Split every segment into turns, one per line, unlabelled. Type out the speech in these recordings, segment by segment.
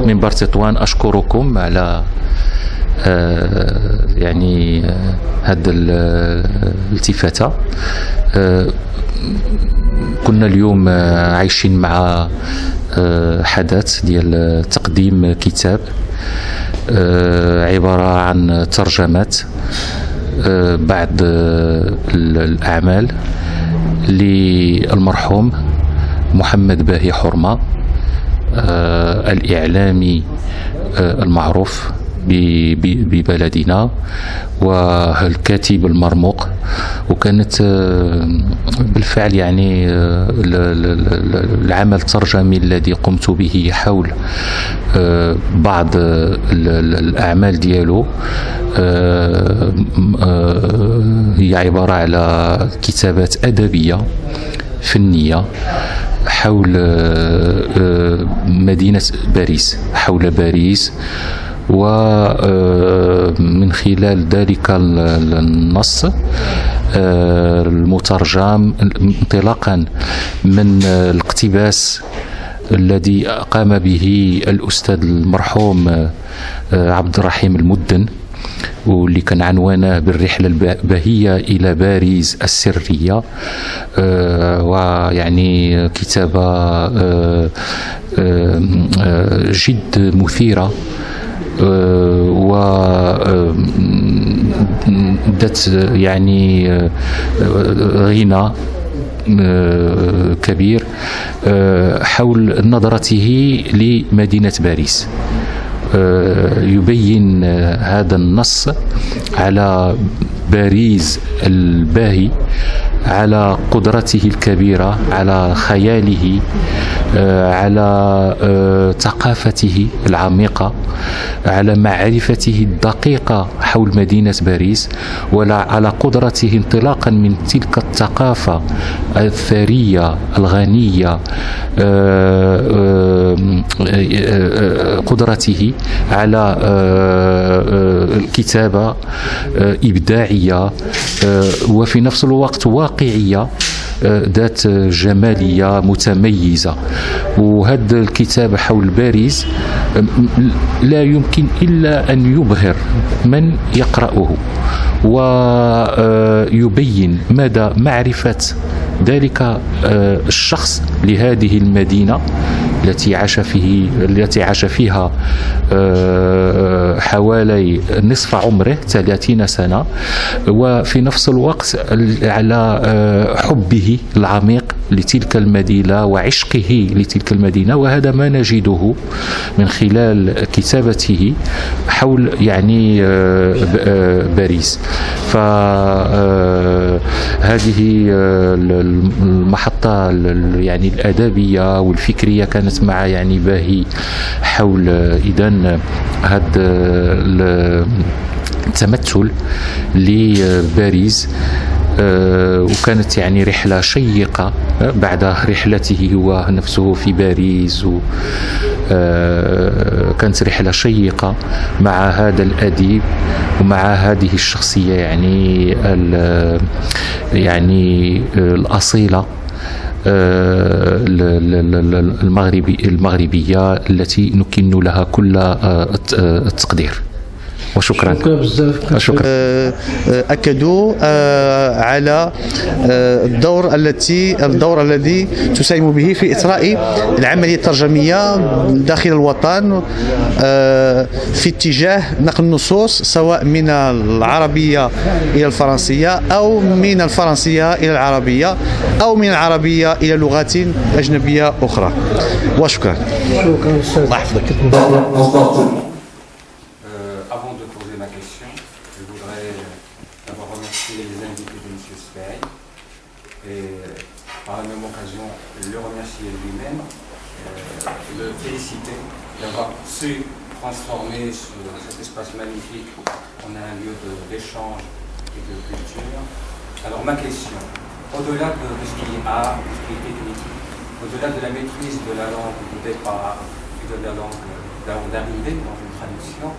منبر تطوان أشكركم على يعني هذه الالتفاتة. كنا اليوم عايشين مع حدث ديال تقديم كتاب عبارة عن ترجمات بعض الأعمال للمرحوم محمد باهي حرمة، الإعلامي المعروف ببلدنا والكاتب المرموق. وكانت بالفعل يعني العمل الترجمي الذي قمت به حول بعض الأعمال ديالو هي عبارة على كتابات أدبية فنية حول مدينة باريس، حول باريس. ومن خلال ذلك النص المترجم انطلاقا من الاقتباس الذي قام به الأستاذ المرحوم عبد الرحيم المدن، واللي كان عنوانه بالرحلة الباهية إلى باريس السرية، ويعني كتابة جد مثيرة وذات يعني غنى كبير حول نظرته لمدينة باريس. يبين هذا النص على باريس الباهي، على قدرته الكبيرة، على خياله، على ثقافته العميقة، على معرفته الدقيقة حول مدينة باريس، وعلى قدرته انطلاقا من تلك الثقافة الثرية الغنية، قدرته على الكتابة إبداعية وفي نفس الوقت واقعية ذات جمالية متميزة. وهذا الكتاب حول باريس لا يمكن إلا أن يبهر من يقرأه، ويبين مدى معرفة ذلك الشخص لهذه المدينة التي عاش فيها حوالي نصف عمره 30 سنة، وفي نفس الوقت على حبه العميق لتلك المدينة وعشقه لتلك المدينة. وهذا ما نجده من خلال كتابته حول يعني باريس. فهذه المحطة يعني الأدبية والفكرية كانت مع يعني باهي حول إذن هذا التمثل لباريس. وكانت يعني رحلة شيقة بعد رحلته هو نفسه في باريس، كانت رحلة شيقة مع هذا الأديب ومع هذه الشخصية يعني الأصيلة المغربية التي نكن لها كل التقدير. وشكرا.
شكرا. أكدوا على الدور الذي تساهم به في إثراء العملية الترجمية داخل الوطن في اتجاه نقل النصوص سواء من العربية إلى الفرنسية أو من الفرنسية إلى العربية أو من العربية إلى لغات أجنبية أخرى. وشكرا. الله يحفظك.
Par la même occasion, le remercier lui-même, le féliciter d'avoir su transformer cet espace magnifique en un lieu d'échange et de culture. Alors ma question, au-delà de ce qui est art, de ce qui est technique, au-delà de la maîtrise de la langue de départ et de la langue d'arrivée dans une traduction,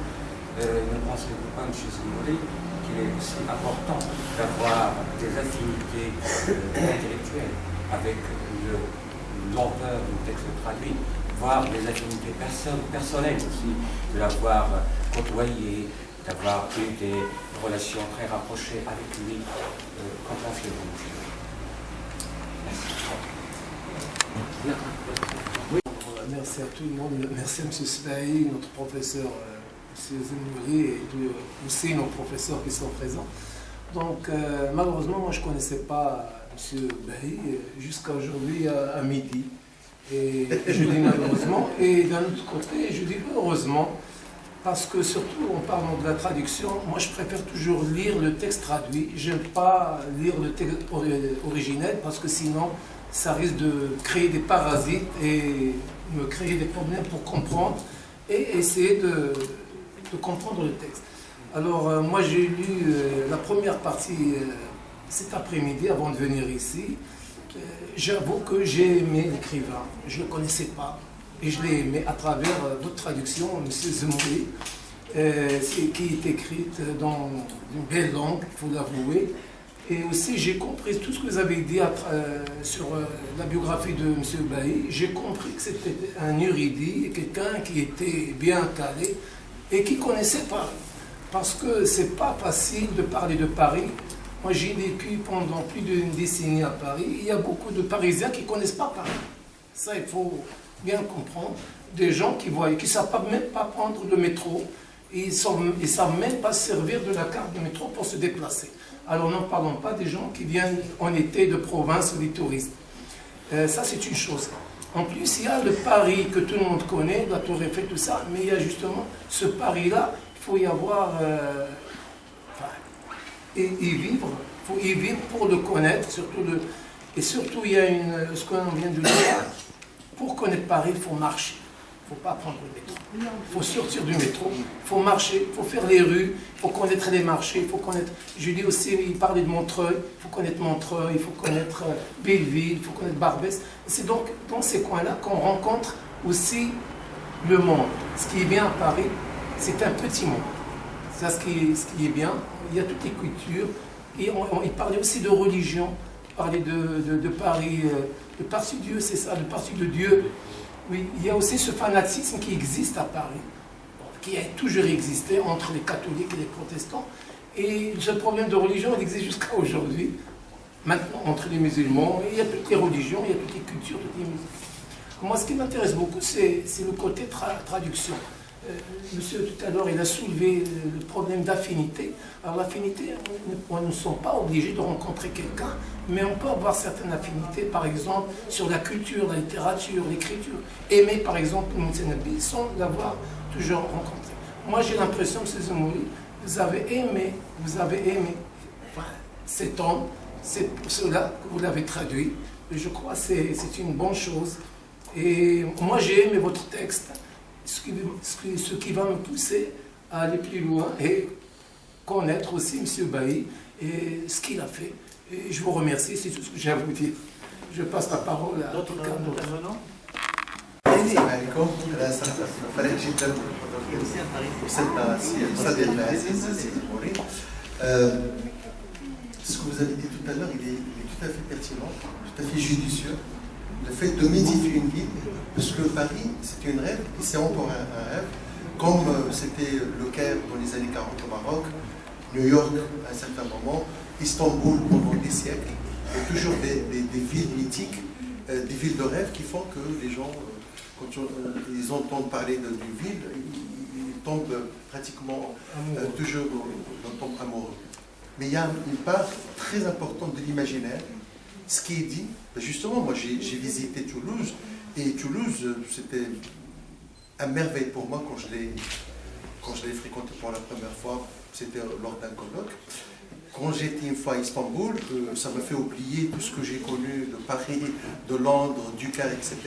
ne pensez-vous pas, M. Zimouli, qu'il est aussi important d'avoir des affinités intellectuelles avec l'auteur du texte traduit, voir les affinités personnelles aussi, de l'avoir côtoyé, d'avoir eu des relations très rapprochées avec lui. Qu'en pensez-vous?
Merci à tout le monde, merci à M. Sfahi, notre professeur, M. Zemouri, et aussi nos professeurs qui sont présents. Donc malheureusement, moi je ne connaissais pas M. Bahi jusqu'à aujourd'hui à midi. Et je dis malheureusement, et d'un autre côté, je dis heureusement, parce que surtout en parlant de la traduction, moi je préfère toujours lire le texte traduit. Je n'aime pas lire le texte originel parce que sinon ça risque de créer des parasites et me créer des problèmes pour comprendre et essayer de comprendre le texte. Alors moi j'ai lu la première partie cet après-midi avant de venir ici. J'avoue que j'ai aimé l'écrivain, je ne le connaissais pas et je l'ai aimé à travers d'autres traductions, M. Zemouri, qui est écrite dans une belle langue, il faut l'avouer. Et aussi j'ai compris tout ce que vous avez dit sur la biographie de M. Bahi. J'ai compris que c'était un érudit, quelqu'un qui était bien calé et qui connaissait Paris. Parce que c'est pas facile de parler de Paris. Moi j'ai vécu pendant plus d'une décennie à Paris. Il y a beaucoup de Parisiens qui ne connaissent pas Paris. Ça il faut bien comprendre. Des gens qui voient, qui ne savent même pas prendre le métro. Ils ne savent même pas servir de la carte de métro pour se déplacer. Alors n'en parlons pas des gens qui viennent en été de province ou des touristes. Ça c'est une chose. En plus il y a le Paris que tout le monde connaît, la Tour Eiffel, tout ça, mais il y a justement ce Paris-là, il faut y avoir... et y vivre, il faut y vivre pour le connaître, et surtout il y a ce qu'on vient de dire, pour connaître Paris il faut marcher. Il ne faut pas prendre le métro. Il faut sortir du métro, il faut marcher, il faut faire les rues, il faut connaître les marchés, il faut connaître... Je dis aussi, il parlait de Montreuil, il faut connaître Montreuil, il faut connaître Belleville, il faut connaître Barbès. C'est donc dans ces coins-là qu'on rencontre aussi le monde. Ce qui est bien à Paris, c'est un petit monde. C'est ce qui est bien. Il y a toutes les cultures. Et il parlait aussi de religion, il parlait de Paris, de parti de Dieu, c'est ça, de parti de Dieu. Oui, il y a aussi ce fanatisme qui existe à Paris, qui a toujours existé entre les catholiques et les protestants. Et ce problème de religion, il existe jusqu'à aujourd'hui. Maintenant, entre les musulmans, il y a toutes les religions, il y a toutes les cultures, toutes les musiques. Moi, ce qui m'intéresse beaucoup, c'est le côté traduction. Monsieur, tout à l'heure, il a soulevé le problème d'affinité. Alors, l'affinité, on ne sont pas obligés de rencontrer quelqu'un, mais on peut avoir certaines affinités, par exemple, sur la culture, la littérature, l'écriture. Aimer, par exemple, Moutsenabi, sans l'avoir toujours rencontré. Moi, j'ai l'impression, M. Zemouri, vous avez aimé cet homme, c'est pour cela que vous l'avez traduit. Et je crois que c'est une bonne chose. Et moi, j'ai aimé votre texte. Ce qui va me pousser à aller plus loin et connaître aussi M. Bahi et ce qu'il a fait. Et je vous remercie, c'est tout ce que j'ai à vous dire. Je passe la parole à d'autres intervenants.
Ce que vous avez dit tout à l'heure, il est tout à fait pertinent, tout à fait judicieux. Le fait de méditer une ville, parce que Paris, c'était un rêve, et c'est encore un rêve, comme c'était le Caire dans les années 40 au Maroc, New York à un certain moment, Istanbul pendant des siècles, il y a toujours des villes mythiques, des villes de rêve qui font que les gens, quand ils entendent parler d'une ville, ils tombent pratiquement toujours tombent amoureux. Mais il y a une part très importante de l'imaginaire. Ce qui est dit, justement, moi j'ai visité Toulouse, et Toulouse, c'était un merveille pour moi quand je l'ai fréquenté pour la première fois, c'était lors d'un colloque. Quand j'étais une fois à Istanbul, ça m'a fait oublier tout ce que j'ai connu de Paris, de Londres, du Caire, etc.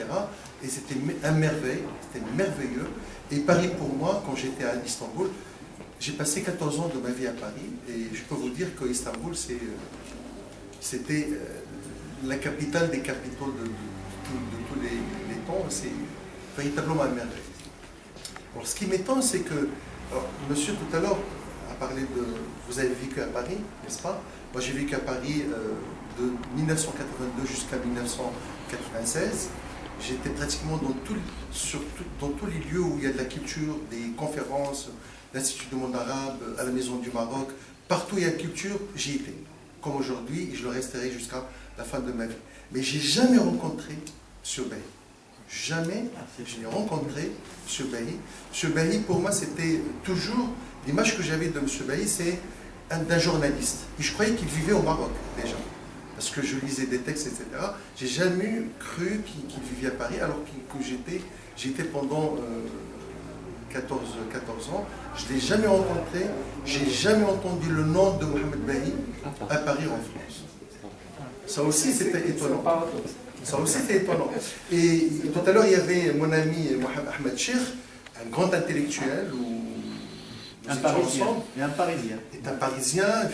Et c'était un merveille, c'était merveilleux. Et Paris pour moi, quand j'étais à Istanbul, j'ai passé 14 ans de ma vie à Paris, et je peux vous dire que Istanbul, c'était la capitale des capitaux de tous les temps, c'est véritablement un merveille. Alors, ce qui m'étonne, c'est que, alors, monsieur tout à l'heure a parlé de, vous avez vécu à Paris, n'est-ce pas? Moi j'ai vécu à Paris de 1982 jusqu'à 1996, J'étais pratiquement dans tous les lieux où il y a de la culture, des conférences, l'Institut du monde arabe, à la Maison du Maroc. Partout où il y a culture, j'y étais. Comme aujourd'hui, et je le resterai jusqu'à la fin de ma vie. Mais j'ai jamais rencontré M. Bailly. Jamais je l'ai rencontré, M. Bailly. M. Bailly, pour moi, c'était toujours, l'image que j'avais de M. Bailly, c'est d'un journaliste. Et je croyais qu'il vivait au Maroc, déjà. Parce que je lisais des textes, etc. J'ai jamais cru qu'il vivait à Paris, alors que j'étais pendant 14 ans. Je ne l'ai jamais rencontré, j'ai jamais entendu le nom de Mohamed Bailly à Paris, en France. Ça aussi, c'était étonnant. Ça aussi, c'était étonnant. Et tout à l'heure, il y avait mon ami Mohamed Ahmed Cheikh, un grand intellectuel,
un Parisien. Et un Parisien.
Et un Parisien,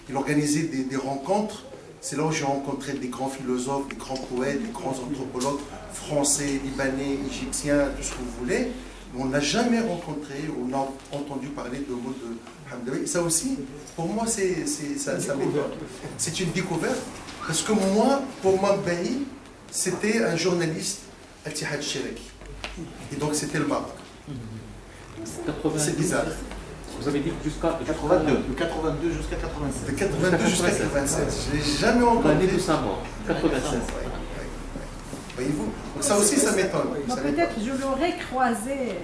il organisait des rencontres. C'est là où j'ai rencontré des grands philosophes, des grands poètes, des grands anthropologues français, libanais, égyptiens, tout ce que vous voulez. Mais on n'a jamais rencontré, on a entendu parler de mots de Mohamed Bailly. Ça aussi, pour moi, ça m'étonne. C'est une découverte. Parce que moi, pour moi, Bailly, c'était un journaliste Al-Ittihad Shiraki. Et donc, c'était le Maroc. C'est bizarre.
Vous avez dit jusqu'à
82, de 82 jusqu'à 87.
De 82 jusqu'à 87. Je n'ai jamais rencontré.
L'année de sa mort, 96.
Voyez-vous? Donc ça aussi, ça m'étonne.
Peut-être je l'aurais croisé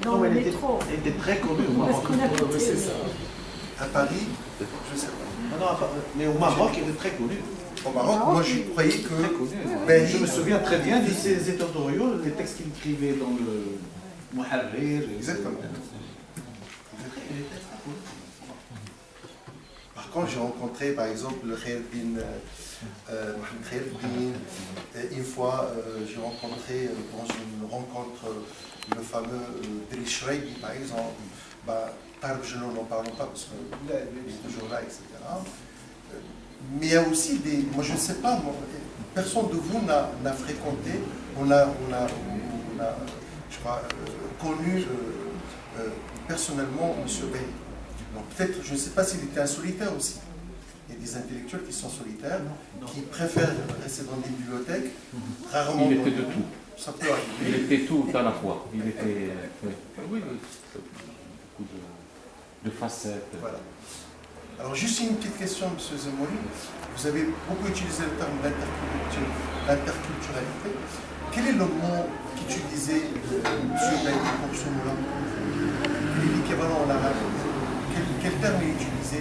dans le métro.
Elle était très connue au
Parce
Maroc.
qu'on a quitté.
À Paris, je ne sais pas.
Non, mais au Maroc, elle était très connue.
Au Maroc, moi, je croyais que
Très connue.
Bailly,
Je me souviens très bien de ses éditoriaux, les textes qu'il écrivait dans le Muharrir.
Exactement. Par contre, j'ai rencontré par exemple le Khaireddine, Mohamed Khaireddine. Une fois, j'ai rencontré dans une rencontre le fameux Dri Shreigi, par exemple. Tarb Jelon, n'en parlons pas parce qu'il est toujours là, etc. Mais il y a aussi des. Moi, je ne sais pas, personne de vous n'a fréquenté, on a je crois, connu personnellement M. Bailly. Donc peut-être, je ne sais pas s'il était un solitaire aussi. Il y a des intellectuels qui sont solitaires, qui préfèrent rester dans des bibliothèques, rarement.
Il était de tout.
Ça peut arriver.
Il était tout à la fois. Il était. Oui, beaucoup de facettes.
Voilà. Alors juste une petite question, M. Zemouri. Vous avez beaucoup utilisé le terme d'interculturalité. Quel est le mot qu'utilisait M. Bailly pour ce mot-là? Quel est l'équivalent en arabe? Quel terme est utilisé?